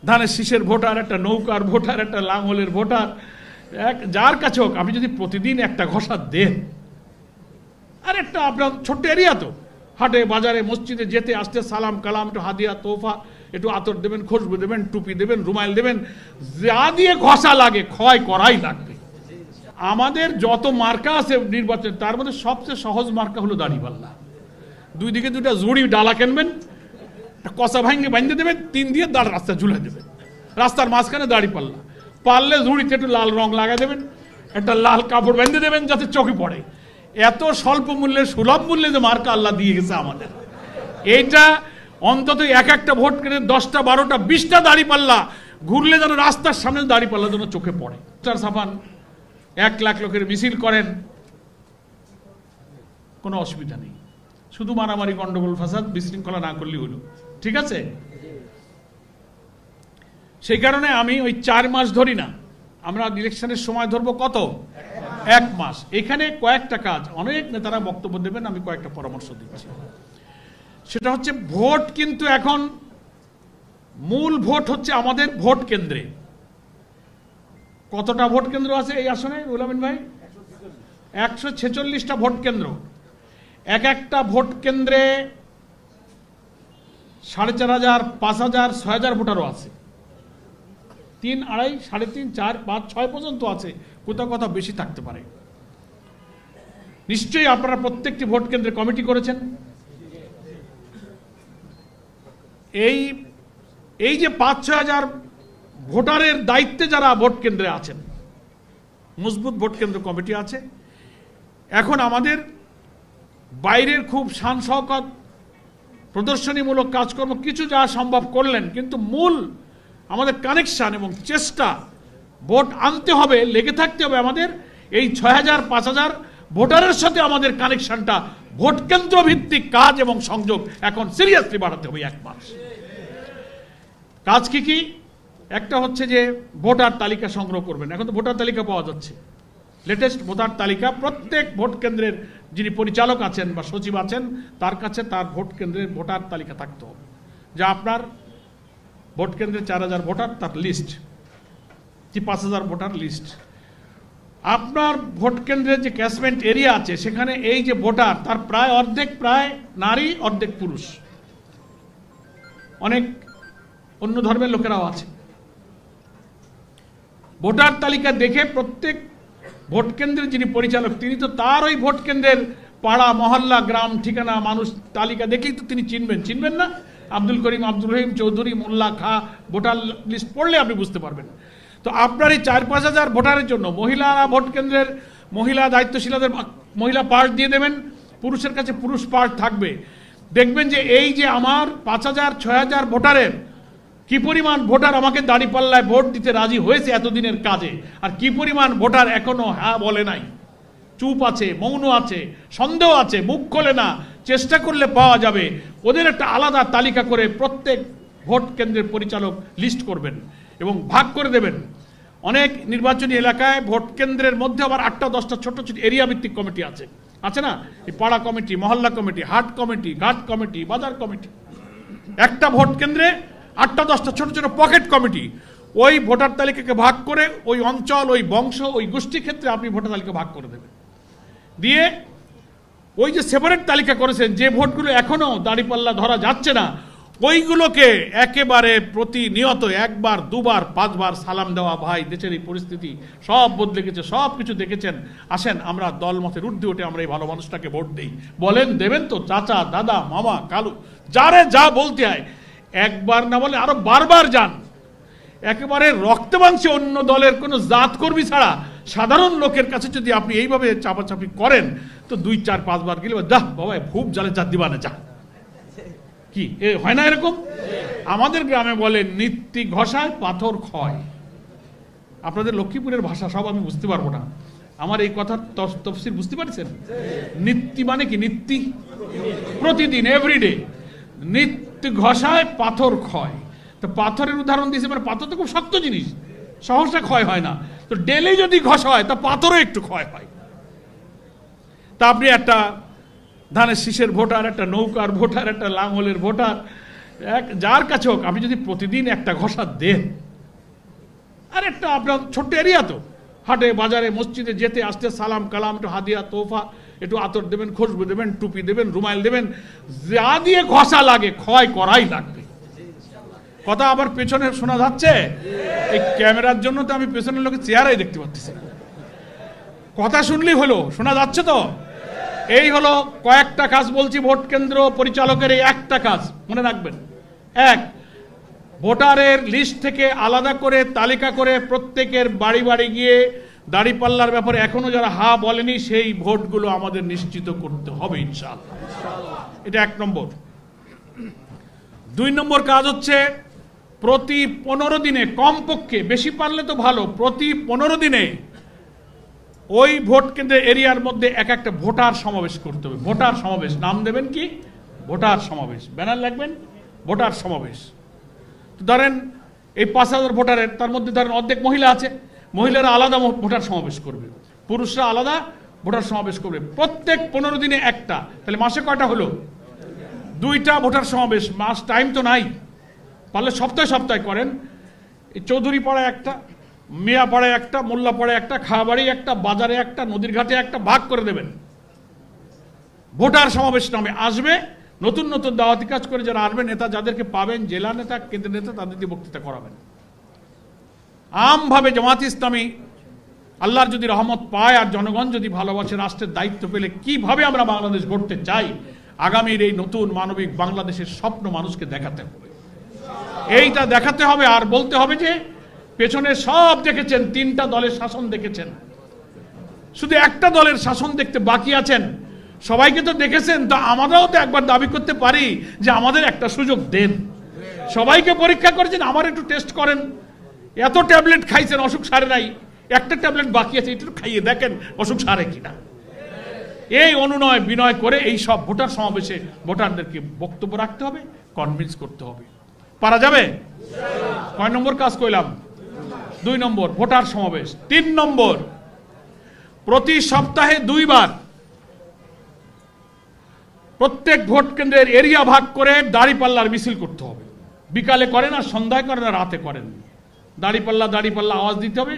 ধানের শীষের ভোটার, একটা নৌকার ভোটার, একটা লাঙলের ভোটার, যার কাছে হোক, আপনি যদি প্রতিদিন একটা ঘষা দেন, আর একটা আপনার ছোট্ট এরিয়া তো, হাটে বাজারে মসজিদে যেতে আসতে সালাম কালাম, একটু হাদিয়া তোফা, একটু আতর দেবেন, খুশবু দেবেন, টুপি দেবেন, রুমাইল দেবেন, যা দিয়ে ঘষা লাগে ক্ষয় করাই লাগবে। আমাদের যত মার্কা আছে নির্বাচন, তার মধ্যে সবচেয়ে সহজ মার্কা হলো দাড়িপাল্লা। দুই দিকে দুটা জুড়ি ডালা কিনবেন, কষা ভাঙ্গে বাঁধতে দেবেন, 3 দিয়ে দাঁড় রাস্তা ঝুলে দেবেন, রাস্তার মাঝখানে দাড়িপাল্লা, পারলে ঝুড়িতে একটু লাল রং লাগাই দেবেন, একটা লাল কাপড় বেঁধে দেবেন যাতে চোখে পড়ে। এত স্বল্প মূল্যে, সুলভ মূল্যে যে মার্কা আল্লাহ দিয়ে গেছে আমাদের, এইটা অন্তত একটা ভোট কেন্দ্রে 10টা 12টা 20টা দাড়িপাল্লা ঘুরলে যেন রাস্তার সামনে দাড়িপাল্লা যেন চোখে পড়ে। ছাপান, 1 লাখ লোকের মিছিল করেন, কোনো অসুবিধা নেই, শুধু মারামারি, গন্ডগোল, ফাসাদ, বিশৃঙ্খলা না করলেই হলো, ঠিক আছে? সেই কারণে আমি ওই 4 মাস ধরি না, আমরা ইলেকশনের সময় ধরবো কত? 1 মাস। এখানে কয়েকটা কাজ, অনেক নেতারা বক্তব্য দেবেন, আমি কয়েকটা পরামর্শ দিচ্ছি। সেটা হচ্ছে ভোট, কিন্তু এখন মূল ভোট হচ্ছে আমাদের ভোট কেন্দ্রে। কতটা ভোট কেন্দ্র আছে এই আসনে রুহুল আমিন ভাই? 146টা ভোট কেন্দ্র। একটা ভোট কেন্দ্রে 4,500, 5,000, 6,000 ভোটারও আছে। 3, 2.5, 3.5, 4, 5, 6 পর্যন্ত আছে, কোথাও কোথাও বেশি থাকতে পারে। নিশ্চয়ই আপনারা প্রত্যেকটি ভোট কেন্দ্রে কমিটি করেছেন। এই যে 5-6 হাজার ভোটারের দায়িত্বে যারা ভোট কেন্দ্রে আছেন, মজবুত ভোট কেন্দ্র কমিটি আছে। এখন আমাদের বাইরের খুব শান শওকত, প্রদর্শনীমূলক কাজকর্ম কিছু যা সম্ভব করলেন, কিন্তু মূল আমাদের কানেকশন এবং চেষ্টা, ভোট আনতে হবে, লেগে থাকতে হবে আমাদের। এই 6,000, 5,000 ভোটারের সাথে আমাদের কানেকশনটা, ভোট কেন্দ্র ভিত্তিক কাজ এবং সংযোগ এখন সিরিয়াসলি বাড়াতে হবে। 1 মাস কাজ কি কি? একটা হচ্ছে যে ভোটার তালিকা সংগ্রহ করবেন। এখন তো ভোটার তালিকা পাওয়া যাচ্ছে, লেটেস্ট ভোটার তালিকা প্রত্যেক ভোট কেন্দ্রের যিনি পরিচালক আছেন বা সচিব আছেন, তার কাছে তার ভোট কেন্দ্রের ভোটার তালিকা থাকতে হবে, যা আপনার ভোট কেন্দ্রে 4,000 ভোটার, তার লিস্ট, কি 5,000 ভোটার লিস্ট। আপনার ভোট কেন্দ্রের যে ক্যাচমেন্ট এরিয়া আছে, সেখানে এই যে ভোটার, তার প্রায় অর্ধেক প্রায় নারী, অর্ধেক পুরুষ, অনেক অন্য ধর্মের লোকেরাও আছে। ভোটার তালিকা দেখে প্রত্যেক ভোট কেন্দ্রের যিনি পরিচালক, তিনি তো তার ওই ভোট কেন্দ্রের পাড়া, মহল্লা, গ্রাম, ঠিকানা, মানুষ তালিকা দেখেই তো তিনি চিনবেন না? আব্দুল করিম, আব্দুল রহিম চৌধুরী, মোল্লা, খা, ভোটার লিস্ট পড়লে আপনি বুঝতে পারবেন। তো আপনার এই 4-5 হাজার ভোটারের জন্য মহিলারা ভোট কেন্দ্রের মহিলা দায়িত্বশীলদের মহিলা পার্ট দিয়ে দেবেন, পুরুষের কাছে পুরুষ পার্ট থাকবে। দেখবেন যে এই যে আমার 5,000, 6,000 ভোটারের কি পরিমাণ ভোটার আমাকে দাঁড়িপাল্লায় ভোট দিতে রাজি হয়েছে এতদিনের কাজে, আর কি পরিমাণ ভোটার এখনো হ্যাঁ বলে নাই, চুপ আছে, মৌন আছে, সন্দেহ আছে, মুখ খোলে না, চেষ্টা করলে পাওয়া যাবে। ওদের একটা আলাদা তালিকা করে প্রত্যেক ভোট কেন্দ্রের পরিচালক লিস্ট করবেন এবং ভাগ করে দেবেন। অনেক নির্বাচনী এলাকায় ভোট কেন্দ্রের মধ্যে আবার 8-10টা ছোট ছোট এরিয়া ভিত্তিক কমিটি আছে না? এই পাড়া কমিটি, মহল্লা কমিটি, হাট কমিটি, ঘাট কমিটি, বাজার কমিটি। একটা ভোট কেন্দ্রে 8-10টা ছোট ছোট পকেট কমিটি। ওই ভোটার তালিকাকে ভাগ করে ওই অঞ্চল, ওই বংশ, ওই গোষ্ঠী ক্ষেত্রে আপনি ভোটার তালিকা ভাগ করে দেবেন। দিয়ে ওই যে সেপারেট তালিকা করেছেন, যে ভোটগুলো এখনো দাঁড়িপাল্লা ধরা যাচ্ছে না, ওইগুলোকে একেবারে প্রতিনিয়ত 1 বার, 2 বার, 5 বার সালাম দেওয়া। ভাই, দেশের এই পরিস্থিতি সব বদলে গেছে, সব কিছু দেখেছেন। আসেন আমরা দলমতের ঊর্ধ্বে উঠে আমরা এই ভালো মানুষটাকে ভোট দেই। বলেন দেবেন তো? চাচা, দাদা, মামা, কালু, যারে যা বলতে হয়, একবার না বলে আরো বারবার যান। একেবারে রক্তে মাংসে অন্য দলের কোনো জাত কর্মী ছাড়া সাধারণ লোকের কাছে যদি আপনি এইভাবে চাপাচাপি করেন, তো 2-4-5 বার গেলে যা বাবা খুব জালে যা দিবানে যা, কি হয় না এরকম? আমাদের গ্রামে বলে নিত্যি ঘষায় পাথর ক্ষয়। আপনাদের লক্ষ্মীপুরের ভাষা সব আমি বুঝতে পারবো না, আমার এই কথার তফসির বুঝতে পারছেন? নিত্যি মানে কি? নিত্যি প্রতিদিন, এভরিডে। নিত্য ঘষায় পাথর ক্ষয়। তো পাথরের উদাহরণ দিয়েছে, মানে পাথর তো খুব শক্ত জিনিস, সহজটা ক্ষয় হয় না। তো ডেলি যদি ঘষা হয় তা পাথরও একটু ক্ষয় হয়। তা আপনি একটা ধানের শীষের ভোটার, একটা নৌকার ভোটার, একটা লাঙলের ভোটার, যার কাছে হোক, আপনি যদি প্রতিদিন একটা ঘষা দেন, আর একটা আপনার ছোট্ট এরিয়া তো, হাটে বাজারে মসজিদে যেতে আসতে সালাম কালাম, একটু হাদিয়া তোফা, একটু আতর দেবেন, খুশবু দেবেন, টুপি দেবেন, রুমাইল দেবেন, যা দিয়ে ঘষা লাগে ক্ষয় করাই লাগবে। কথা আবার পেছনে শোনা যাচ্ছে? এই ক্যামেরার জন্য তো আমি পেছনের লোকের চেহারাই দেখতে পাচ্ছি। কথা শুনলেই হলো, শোনা যাচ্ছে তো? এই হলো কয়েকটা কাজ বলছি ভোট কেন্দ্র পরিচালকের, এই একটা কাজ মনে রাখবেন। এক, ভোটারের লিস্ট থেকে আলাদা করে তালিকা করে প্রত্যেকের বাড়ি বাড়ি গিয়ে দাঁড়িপাল্লার ব্যাপারে এখনো যারা হা বলেনি সেই ভোটগুলো আমাদের নিশ্চিত করতে হবে ইনশাআল্লাহ। এটা 1 নম্বর। 2 নম্বর কাজ হচ্ছে প্রতি 15 দিনে, কমপক্ষে, বেশি পারলে তো ভালো, প্রতি 15 দিনে ওই ভোট কেন্দ্রের এরিয়ার মধ্যে একটা ভোটার সমাবেশ করতে হবে। ভোটার সমাবেশ, নাম দেবেন কি? ভোটার সমাবেশ, ব্যানার লাগবেন ভোটার সমাবেশ। ধরেন এই 5000 ভোটারের, তার মধ্যে ধরেন অর্ধেক মহিলা আছে, মহিলারা আলাদা ভোটার সমাবেশ করবে, পুরুষরা আলাদা ভোটার সমাবেশ করবে। প্রত্যেক 15 দিনে একটা, তাহলে মাসে কয়টা হলো? 2টা ভোটার সমাবেশ। মাস টাইম তো নাই, পারলে সপ্তাহে সপ্তাহে করেন। এই চৌধুরী পাড়ায় একটা, মিয়া পাড়ায় একটা, মোল্লা পাড়ায় একটা, খাবাড়ি একটা, বাজারে একটা, নদীর ঘাটে একটা, ভাগ করে দেবেন। ভোটার সমাবেশ নামে আসবে, নতুন নতুন দাওয়াতি কাজ করে যারা আসবে, নেতা যাদেরকে পাবেন, জেলা নেতা, কেন্দ্রীয় নেতা, তাদের দিয়ে বক্তৃতা করাবেন। আমভাবে জামাত ইসলামী আল্লাহর যদি রহমত পায় আর জনগণ যদি ভালোবাসে, রাষ্ট্রের দায়িত্ব পেলে কিভাবে আমরা বাংলাদেশ গড়তে চাই, আগামীর এই নতুন মানবিক বাংলাদেশের স্বপ্ন মানুষকে দেখাতে হবে। এইটা দেখাতে হবে। আর বলতে হবে যে পেছনে সব দেখেছেন, 3টা দলের শাসন দেখেছেন, শুধু একটা দলের শাসন দেখতে বাকি আছেন। সবাইকে তো দেখেছেন, তো আমরাও তো একবার দাবি করতে পারি যে আমাদের একটা সুযোগ দেন। সবাইকে পরীক্ষা করেছেন, আমার একটু টেস্ট করেন। এত ট্যাবলেট খাইছেন, অসুখ সারে নাই, একটা ট্যাবলেট বাকি আছে, একটু খাইয়ে দেখেন অসুখ সারে কিনা। এই অনুনয় বিনয় করে এই সব ভোটার সমাবেশে ভোটারদেরকে বক্তব্য রাখতে হবে, কনভিন্স করতে হবে। পারা যাবে? কয় নম্বর কাজ কইলাম? 2 নম্বর ভোটার সমাবেশ। 3 নম্বর, প্রতি সপ্তাহে 2 বার প্রত্যেক ভোট কেন্দ্রের এরিয়া ভাগ করে দাঁড়িপাল্লার মিছিল করতে হবে। বিকালে করেন আর সন্ধ্যায় করেন আর রাতে করেন। দাঁড়িপাল্লা আওয়াজ দিতে হবে,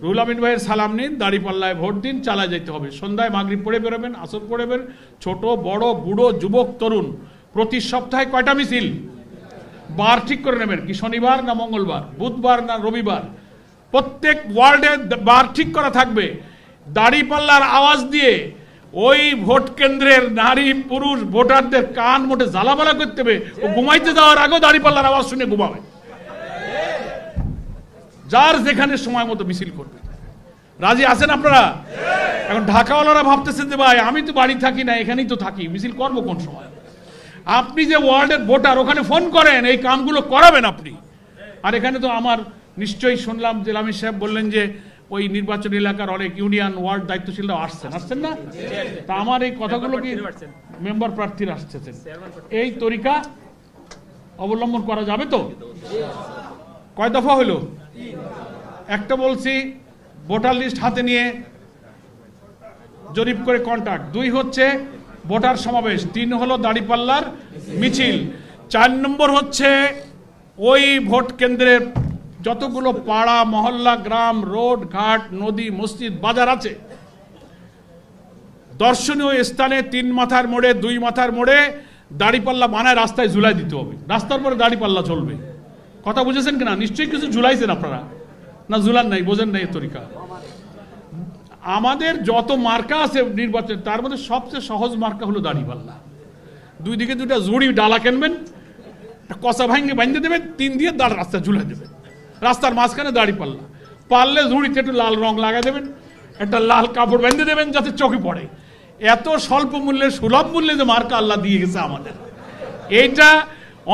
রুহুল আমিন ভাইয়ের সালাম নিন, দাঁড়িপাল্লায় ভোট দিন, চালায় যেতে হবে। সন্ধ্যায় মাগরিব পড়ে বেরোবেন, আসর পড়ে বের, ছোট বড় বুড়ো যুবক তরুণ। প্রতি সপ্তাহে কয়টা মিছিল? বার ঠিক করে নেবেন, কি শনিবার না মঙ্গলবার, বুধবার না রবিবার। প্রত্যেক ওয়ার্ডে বার ঠিক করা থাকবে। দাঁড়িপাল্লার আওয়াজ দিয়ে ওই ভোট কেন্দ্রের নারী পুরুষ ভোটারদের কান মোটে জ্বালাবালা করতে হবে। ও ঘুমাইতে যাওয়ার আগেও দাঁড়িপাল্লার আওয়াজ শুনে ঘুমাবে। যার যেখানে সময় মতো মিছিল করবে। রাজি আছেন আপনারা? এখন ঢাকাওয়ালারা ভাবতেছেন যে ভাই আমি তো বাড়ি থাকি না, এখানেই তো থাকি, মিছিল করবো কোন সময়? আপনি যে ওয়ার্ডের ভোটার, ওখানে ফোন করেন, এই কামগুলো করাবেন আপনি। আর এখানে তো আমার নিশ্চয়ই শুনলাম জেলা আমির সাহেব বললেন যে ওই নির্বাচনী এলাকার অনেক ইউনিয়ন ওয়ার্ড দায়িত্বশীলরা আসছেন না? তা আমার এই কথাগুলো কি মেম্বার প্রার্থীরা আসছেন, এই তরিকা অবলম্বন করা যাবে তো? কয় দফা হলো? একটা বলছি ভোটার লিস্ট হাতে নিয়ে জরিপ করে কন্ট্যাক্ট, 2 হচ্ছে ভোটার সমাবেশ, 3 হলো দাঁড়িপাল্লার মিছিল, 4 নম্বর হচ্ছে ওই ভোট কেন্দ্রের যতগুলো পাড়া মহল্লা গ্রাম রোড ঘাট নদী মসজিদ বাজার আছে, দর্শনীয় স্থানে 3 মাথার মোড়ে 2 মাথার মোড়ে দাঁড়িপাল্লা বানায় রাস্তায় ঝুলাই দিতে হবে। রাস্তার পরে দাঁড়িপাল্লা চলবে। কথা বুঝেছেন কিনা? নিশ্চয়ই কিছু ঝুলাইছেন আপনারা, না ঝুলান নাই, বোঝেন নাই এই তরিকা। আমাদের যত মার্কা আছে নির্বাচন, তার মধ্যে সবচেয়ে সহজ মার্কা হলো দাঁড়িপাল্লা। 2 দিকে 2টা জুড়ি ডালা কিনবেন, কষা ভাঙ্গে বাঁধতে দেবেন, 3 দিয়ে দাঁড় রাস্তা ঝুলাই দেবেন, রাস্তার মাঝখানে দাঁড়িপাল্লা। পারলে ঝুড়িতে একটু লাল রং লাগাই দেবেন, একটা লাল কাপড় বেঁধে দেবেন যাতে চোখে পড়ে। এত স্বল্প মূল্যে সুলভ মূল্যে যে মার্কা আল্লাহ দিয়ে গেছে আমাদের, এইটা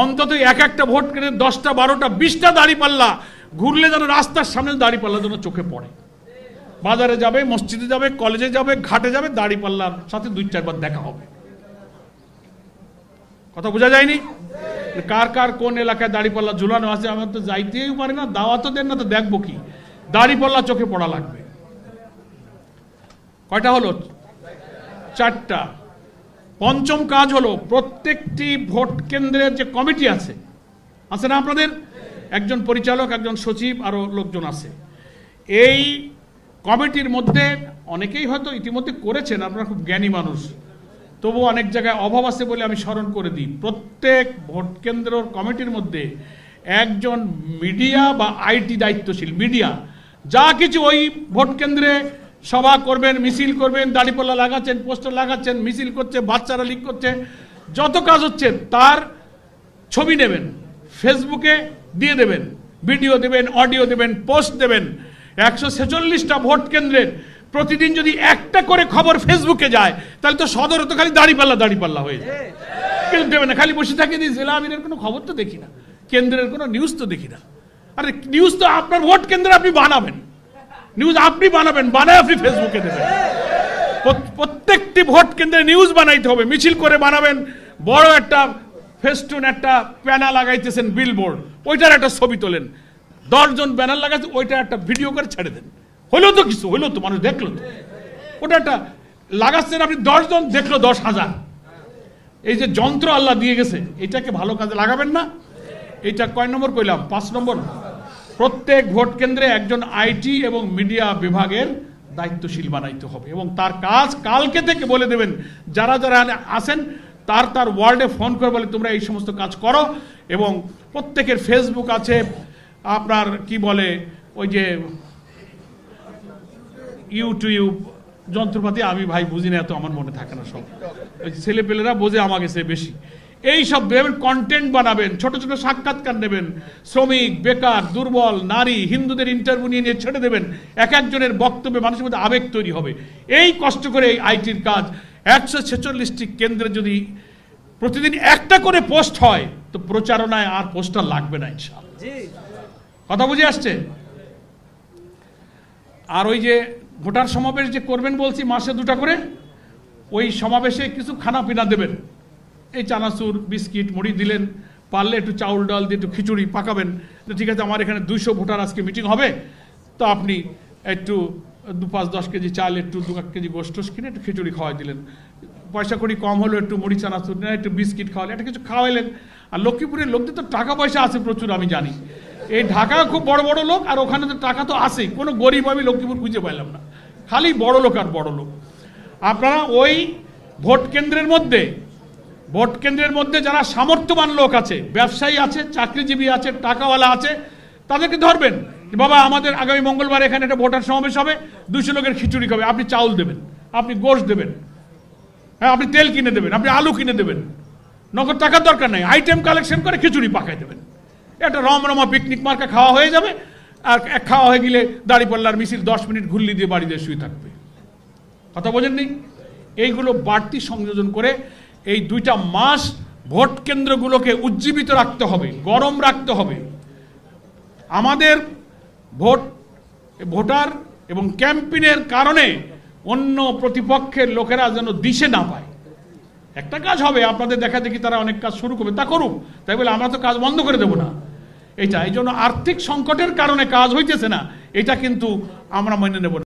অন্তত একটা ভোট কেন্দ্রে 10টা 12টা 20টা দাঁড়িপাল্লা ঘুরলে যেন রাস্তার সামনে দাঁড়িপাল্লা যেন চোখে পড়ে। বাজারে যাবে, মসজিদে যাবে, কলেজে যাবে, ঘাটে যাবে, দাঁড়িপাল্লার সাথে 2-4 বার দেখা হবে। কথা বোঝা যায়নি? কার কার কোন এলাকায় দাঁড়িপাল্লা ঝুলানো আছে আমার তো যাইতেই পারে না, দাওয়াতও দেন না, তো দেখবো কি? দাঁড়িপাল্লা চোখে পড়া লাগবে। কয়টা হলো? 4টা। পঞ্চম কাজ হলো প্রত্যেকটি ভোট কেন্দ্রের যে কমিটি আছে না আপনাদের, একজন পরিচালক, একজন সচিব, আরও লোকজন আছে। এই কমিটির মধ্যে অনেকেই হয়তো ইতিমধ্যে করেছেন, আপনারা খুব জ্ঞানী মানুষ, তবু অনেক জায়গায় অভাব আছে বলে আমি স্মরণ করে দিই। প্রত্যেক ভোট কেন্দ্র কমিটির মধ্যে একজন মিডিয়া বা আইটি দায়িত্বশীল, মিডিয়া যা কিছু ওই ভোট কেন্দ্রে সভা করবেন, মিছিল করবেন, দাড়িপাল্লা লাগাচ্ছেন, পোস্টার লাগাচ্ছেন, মিছিল করছে, বাচ্চারা লিক করছে, যত কাজ হচ্ছে তার ছবি নেবেন, ফেসবুকে দিয়ে দেবেন, ভিডিও দেবেন, অডিও দেবেন, পোস্ট দেবেন। 146টা ভোট কেন্দ্রের প্রতিদিন যদি একটা করে খবর ফেসবুকে যায় তাহলে তো সদরে তো খালি দাড়িপাল্লা হয়ে যায়। কিন্তু দেবে না, খালি বসে থাকে যে জেলা আমিরের কোনো খবর তো দেখি না, কেন্দ্রের কোনো নিউজ তো দেখি না। আরে নিউজ তো আপনার ভোট কেন্দ্রে আপনি বানাবেন, নিউজ আপনি বানাবেন, বানায় আপনি ফেসবুকে দেবেন। প্রত্যেকটি ভোট কেন্দ্রে নিউজ বানাইতে হবে, মিছিল করে বানাবেন, বড় একটা ফেস্টুন, একটা প্যানা লাগাইতেছেন, বিলবোর্ড, ওইটার একটা ছবি তোলেন, 10 জন ব্যানার লাগাচ্ছে, ওইটা একটা ভিডিও করে ছেড়ে দেন। হইলো তো কিছু, হইলো তো, মানুষ দেখলো তো, ওটা একটা লাগাচ্ছেন আপনি, 10 জন দেখলো 10,000। এই যে যন্ত্র আল্লাহ দিয়ে গেছে, এটাকে ভালো কাজে লাগাবেন না। এটা কয় নম্বর কইলাম? 5 নম্বর। প্রত্যেক ভোট কেন্দ্রে একজন আইটি এবং মিডিয়া বিভাগের দায়িত্বশীল বানাইতে হবে এবং তার কাজ কালকে থেকে বলে দেবেন, যারা যারা আসেন তার ওয়ার্ডে ফোন করে বলে তোমরা এই সমস্ত কাজ করো। এবং প্রত্যেকের ফেসবুক আছে, আপনার কি বলে ওই যে ইউটিউব যন্ত্রপাতি, আমি ভাই বুঝি না, এত আমার মনে থাকে না, সব ওই ছেলেপেলেরা বোঝে আমাকে সে বেশি। এই সব কন্টেন্ট বানাবেন, ছোট ছোট সাক্ষাৎকার নেবেন, শ্রমিক, বেকার, দুর্বল, নারী, হিন্দুদের ইন্টারভিউ নিয়ে ছেড়ে দেবেন। এক একজনের বক্তব্যে মানুষের মধ্যে আবেগ তৈরি হবে। এই কষ্ট করে এই আইটির কাজ। 146টি কেন্দ্রে যদি প্রতিদিন একটা করে পোস্ট হয় তো প্রচারণায় আর পোস্টার লাগবে না ইনশাআল্লাহ। কথা বুঝে আসছে? আর ওই যে ভোটার সমাবেশ যে করবেন বলছি, মাসে 2টা করে, ওই সমাবেশে কিছু খানা পিনা দেবেন। এই চানাচুর, বিস্কিট, মুড়ি দিলেন, পারলে একটু চাউল ডাল দিয়ে একটু খিচুড়ি পাকাবেন। ঠিক আছে, আমার এখানে 200 ভোটার আজকে মিটিং হবে, তো আপনি একটু 5-10 কেজি চাল, একটু 2 কেজি গোশত কিনে একটু খিচুড়ি খাওয়াই দিলেন। পয়সা কড়ি কম হলো, একটু মুড়ি চানাচুর না, একটু বিস্কিট খাওয়ালে, একটা কিছু খাওয়াইলেন। আর লক্ষ্মীপুরের লোকদের তো টাকা পয়সা আছে প্রচুর, আমি জানি। এই ঢাকা খুব বড় বড় লোক, আর ওখানে তো টাকা তো আছেই, কোনো গরিব আমি লক্ষ্মীপুর খুঁজে পাইলাম না, খালি বড় লোক আর বড় লোক। আপনারা ওই ভোট কেন্দ্রের মধ্যে যারা সামর্থ্যবান লোক আছে, ব্যবসায়ী আছে, চাকরিজীবী আছে, টাকাওয়ালা আছে, তাদেরকে ধরবেন। বাবা, আমাদের আগামী মঙ্গলবার এখানে একটা ভোটার সমাবেশ হবে, 200 লোকের খিচুড়ি খাবে, আপনি চাউল দেবেন, আপনি গোশত দেবেন, হ্যাঁ, আপনি তেল কিনে দেবেন, আপনি আলু কিনে দেবেন, নগদ টাকার দরকার নাই, আইটেম কালেকশন করে খিচুড়ি পাকাই দেবেন। একটা রমরমা পিকনিক মার্কা খাওয়া হয়ে যাবে। আর খাওয়া হয়ে গেলে দাড়িপাল্লার মিছিল 10 মিনিট ঘুরলি দিয়ে বাড়িতে শুয়ে থাকবে। কথা বোঝেননি? এইগুলো বাড়তি সংযোজন করে এই 2টা মাস ভোট কেন্দ্রগুলোকে উজ্জীবিত রাখতে হবে, গরম রাখতে হবে। আমাদের ভোটার এবং ক্যাম্পেইনের কারণে অন্য প্রতিপক্ষের লোকেরা যেন দিশে না পায়। একটা কাজ হবে, আপনাদের দেখা দেখি তারা অনেক কাজ শুরু করবে, তা করুক, তাই বলে আমরা তো কাজ বন্ধ করে দেবো না। এই জন্য আর্থিক সংকটের কারণে কাজ হইতেছে না, এটা কিন্তু আমরা মেনে নেব না।